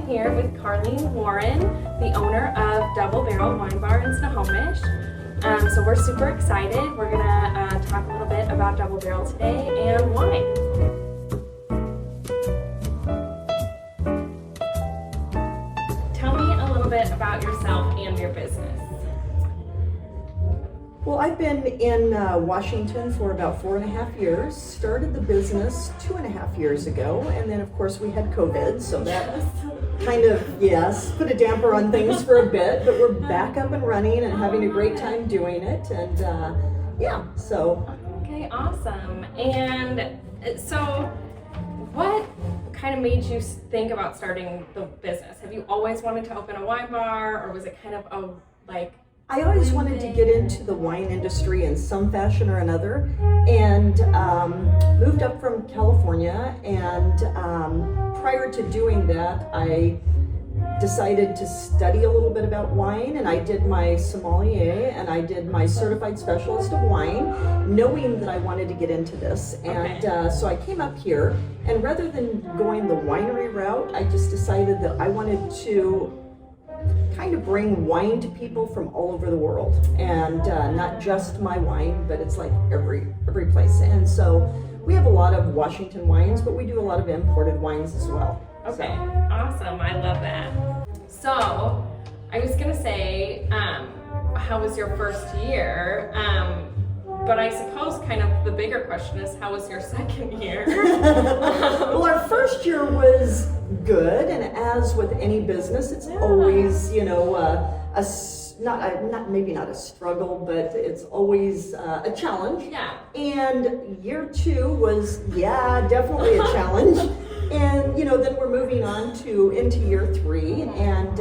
I'm here with Carlene Warren, the owner of Double Barrel Wine Bar in Snohomish. So we're super excited. We're gonna talk a little bit about Double Barrel today and wine. Tell me a little bit about yourself and your business. Well, I've been in Washington for about 4.5 years. Started the business 2.5 years ago, and then of course we had COVID, so that kind of, put a damper on things for a bit, but we're back up and running and having a great time doing it, and so. Okay, awesome. And so what kind of made you think about starting the business? Have you always wanted to open a wine bar, or was it kind of I always wanted to get into the wine industry in some fashion or another, and moved up from California, and prior to doing that, I decided to study a little bit about wine, and I did my sommelier and I did my certified specialist of wine, knowing that I wanted to get into this. And so I came up here, and rather than going the winery route, I just decided that I wanted to kind of bring wine to people from all over the world, and not just my wine, but it's like every place. And so we have a lot of Washington wines, but we do a lot of imported wines as well. Okay, awesome. I love that. So I was gonna say, how was your first year? But I suppose kind of the bigger question is, how was your second year? Well, our first year was good, and as with any business, it's always, not a struggle, but it's always a challenge. Yeah. And year 2 was, definitely a challenge. And then we're moving on into year 3, and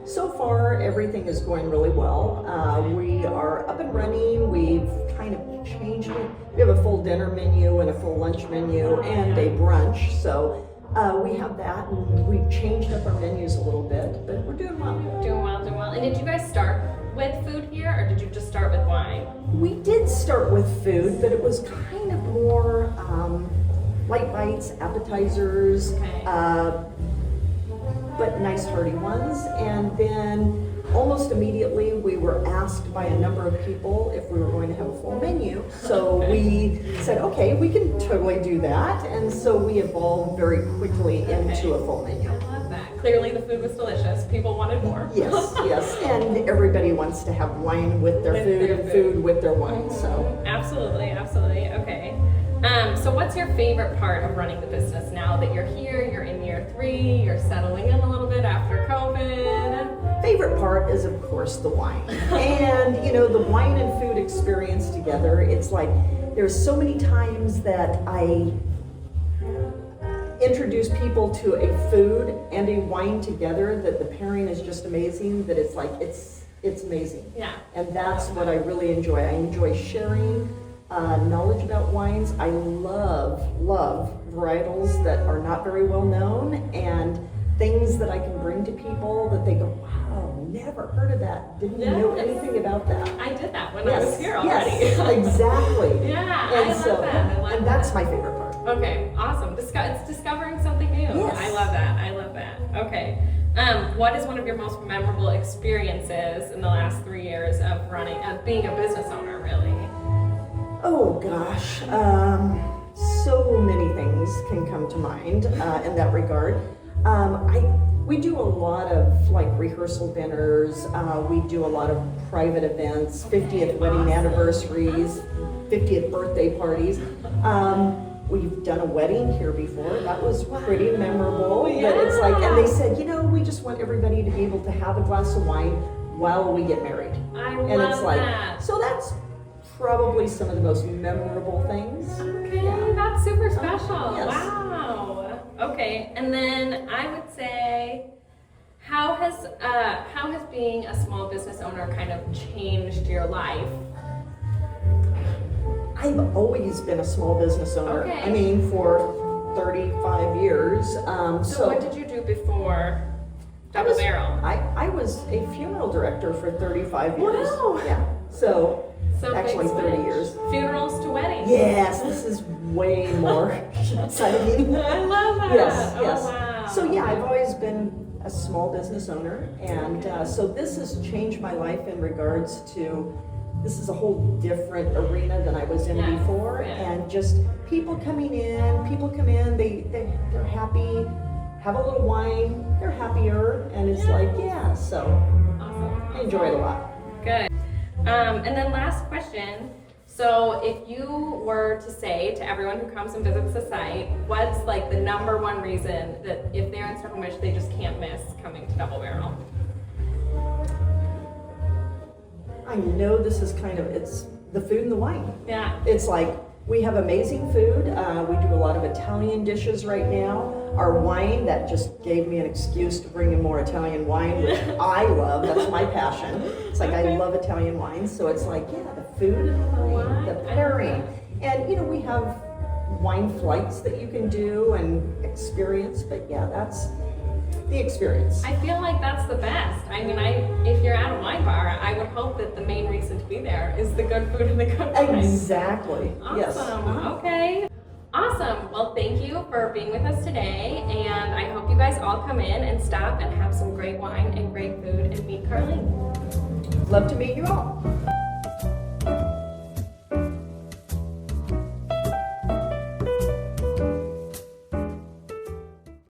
so far everything is going really well. We are up and running. We've kind of changed it. We have a full dinner menu and a full lunch menu and a brunch. So we have that, and we've changed up our menus a little bit, but we're doing well. Doing well. And did you guys start with food here, or did you just start with wine? We did start with food, but it was kind of more light bites, appetizers, but nice hearty ones. And then almost immediately we were asked by a number of people if we were going to have a full menu. So we said, okay, we can totally do that. And so we evolved very quickly into a full menu. I love that. Clearly the food was delicious. People wanted more. Yes. And everybody wants to have wine with their food and food with their wine. So Absolutely. Okay. So what's your favorite part of running the business now that you're here, you're in year 3, you're settling in a little bit after COVID? Favorite part is, of course, the wine. And, the wine and food experience together, it's like there's so many times that I introduce people to a food and a wine together that the pairing is just amazing, that it's like, it's amazing. Yeah. And that's what I really enjoy. I enjoy sharing knowledge about wines. I love varietals that are not very well known, and things that I can bring to people that they go, wow, never heard of that. Didn't know anything about that. I did that when I was here already. Yes, exactly. Yeah, and I love that. And that's my favorite part. Okay, awesome. It's discovering something new. Yes. I love that. Okay. What is one of your most memorable experiences in the last 3 years of being a business owner, really? Oh gosh, so many things can come to mind in that regard. We do a lot of rehearsal dinners. We do a lot of private events, 50th wedding anniversaries, 50th birthday parties. We've done a wedding here before. That was pretty memorable. Yeah. But it's and they said, we just want everybody to be able to have a glass of wine while we get married. I love that. So that's probably some of the most memorable things. Okay, that's super special. Yes. Wow. Okay, and then I would say, how has being a small business owner kind of changed your life? I've always been a small business owner. Okay. I mean, for 35 years. So what did you do before Double Barrel? I was a funeral director for 35 years. Wow. Yeah. So actually big 30 switch. years. Funerals to weddings. Yes, this is way more exciting. I love that. Yes. Oh, wow. So yeah, I've always been a small business owner, and so this has changed my life in regards to, this is a whole different arena than I was in before, and just people come in, they're happy, have a little wine, they're happier, and it's like, yeah, so Awesome. I enjoy it a lot. Good. And then last question. So if you were to say to everyone who comes and visits the site, what's like the number one reason that if they're in Snohomish, they just can't miss coming to Double Barrel? I know this is kind of, it's the food and the wine. Yeah. It's like, we have amazing food. We do a lot of Italian dishes right now. Our wine, that just gave me an excuse to bring in more Italian wine, which I love. That's my passion. It's like, I love Italian wine. So it's like, yeah, the food and the wine, the pairing. And, you know, we have wine flights that you can do and experience. But yeah, that's the experience. I feel like that's the best. I mean, if you're at a wine bar, I would hope that the main reason to be there is the good food and the good wine. Exactly. Awesome. Yes. Okay. Awesome. Well, thank you for being with us today, and I hope you guys all come in and stop and have some great wine and great food and meet Carlene. Love to meet you all.